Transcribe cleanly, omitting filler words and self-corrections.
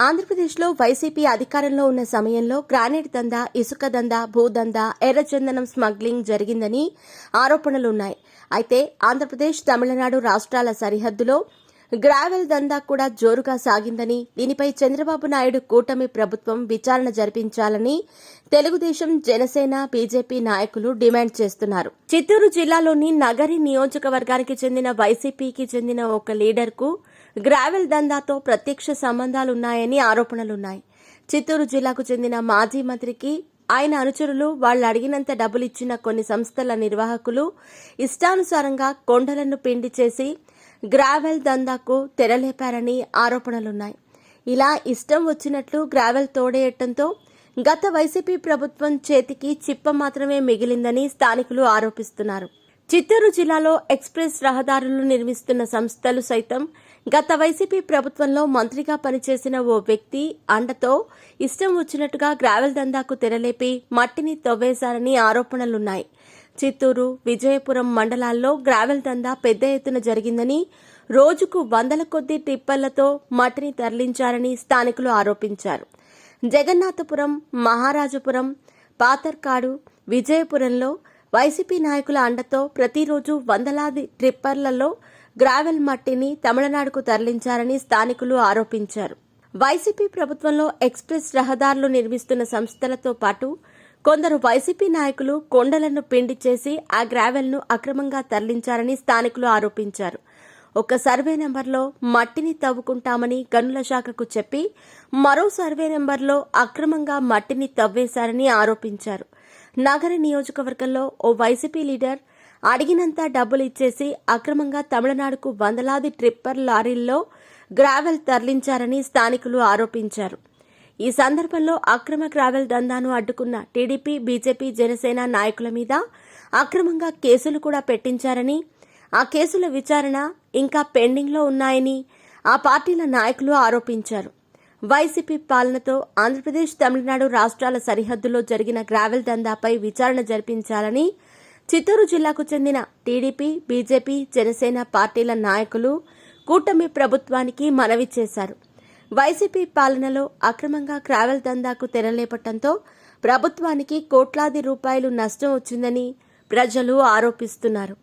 ఆంధ్రప్రదేశ్లో వైసీపీ అధికారంలో ఉన్న సమయంలో గ్రానైట్ దందా, ఇసుక దందా, భూదందా, ఎర్రచందనం స్మగ్లింగ్ జరిగిందని ఆరోపణలున్నాయి. అయితే ఆంధ్రప్రదేశ్, తమిళనాడు రాష్ట్రాల సరిహద్దులో గ్రావెల్ దందా కూడా జోరుగా సాగిందని, దీనిపై చంద్రబాబు నాయుడు కూటమి ప్రభుత్వం విచారణ జరిపించాలని తెలుగుదేశం, జనసేన, బీజేపీ నాయకులు డిమాండ్ చేస్తున్నారు. చిత్తూరు జిల్లాలోని నగరి నియోజకవర్గానికి చెందిన వైసీపీకి చెందిన ఒక లీడర్కు గ్రావెల్ దందాతో ప్రత్యక్ష సంబంధాలున్నాయని ఆరోపణలున్నాయి. చిత్తూరు జిల్లాకు చెందిన మాజీ మంత్రికి ఆయన అనుచరులు వాళ్ళు అడిగినంత డబ్బులిచ్చిన కొన్ని సంస్థల నిర్వాహకులు ఇష్టానుసారంగా కొండలను పిండి చేసి గ్రావెల్ దందాకు తెరలేపారని ఆరోపణలున్నాయి. ఇలా ఇష్టం వచ్చినట్లు గ్రావెల్ తోడేయటంతో గత వైసీపీ ప్రభుత్వం చేతికి చిప్ప మాత్రమే మిగిలిందని స్థానికులు ఆరోపిస్తున్నారు. చిత్తూరు జిల్లాలో ఎక్స్ప్రెస్ రహదారులు నిర్మిస్తున్న సంస్థలు సైతం గత వైసీపీ ప్రభుత్వంలో మంత్రిగా పనిచేసిన ఓ వ్యక్తి అండతో ఇష్టం వచ్చినట్టుగా గ్రావెల్ దందాకు తెరలేపి మట్టిని తవ్వేశారని ఆరోపణలున్నాయి. చిత్తూరు, విజయపురం మండలాల్లో గ్రావెల్ దందా పెద్ద ఎత్తున జరిగిందని, రోజుకు వందల కొద్దీ టిప్పర్లతో మట్టిని తరలించారని స్థానికులు ఆరోపించారు. జగన్నాథపురం, మహారాజపురం, పాతర్కాడు, విజయపురంలో వైసీపీ నాయకుల అండతో ప్రతిరోజు వందలాది ట్రిప్పర్లలో గ్రావెల్ మట్టిని తమిళనాడుకు తరలించారని స్థానికులు ఆరోపించారు. వైసీపీ ప్రభుత్వంలో ఎక్స్ప్రెస్ రహదారులు నిర్మిస్తున్న సంస్థలతో పాటు కొందరు వైసీపీ నాయకులు కొండలను పిండి చేసి ఆ గ్రావెల్ను అక్రమంగా తరలించారని స్థానికులు ఆరోపించారు. ఒక సర్వే నెంబర్లో మట్టిని తవ్వుకుంటామని గనుల శాఖకు చెప్పి మరో సర్వే నెంబర్లో అక్రమంగా మట్టిని తవ్వేశారని ఆరోపించారు. నగర నియోజకవర్గంలో ఓ వైసీపీ లీడర్ అడిగినంత డబ్బులు ఇచ్చేసి అక్రమంగా తమిళనాడుకు వందలాది ట్రిప్పర్ లారీల్లో గ్రావెల్ తరలించారని స్థానికులు ఆరోపించారు. ఈ సందర్భంలో అక్రమ గ్రావెల్ దందాను అడ్డుకున్న టీడీపీ, బీజేపీ, జనసేన నాయకుల మీద అక్రమంగా కేసులు కూడా పెట్టించారని, ఆ కేసుల విచారణ ఇంకా పెండింగ్లో ఉన్నాయని ఆ పార్టీల నాయకులు ఆరోపించారు. వైసీపీ పాలనతో ఆంధ్రప్రదేశ్, తమిళనాడు రాష్ట్రాల సరిహద్దులో జరిగిన గ్రావెల్ దందాపై విచారణ జరిపించాలని చిత్తూరు జిల్లాకు చెందిన టీడీపీ, బీజేపీ, జనసేన పార్టీల నాయకులు కూటమి ప్రభుత్వానికి మనవి చేశారు. వైసీపీ పాలనలో అక్రమంగా గ్రావెల్ దందాకు తెరలేపటంతో ప్రభుత్వానికి కోట్లాది రూపాయలు నష్టం వచ్చిందని ప్రజలు ఆరోపిస్తున్నారు.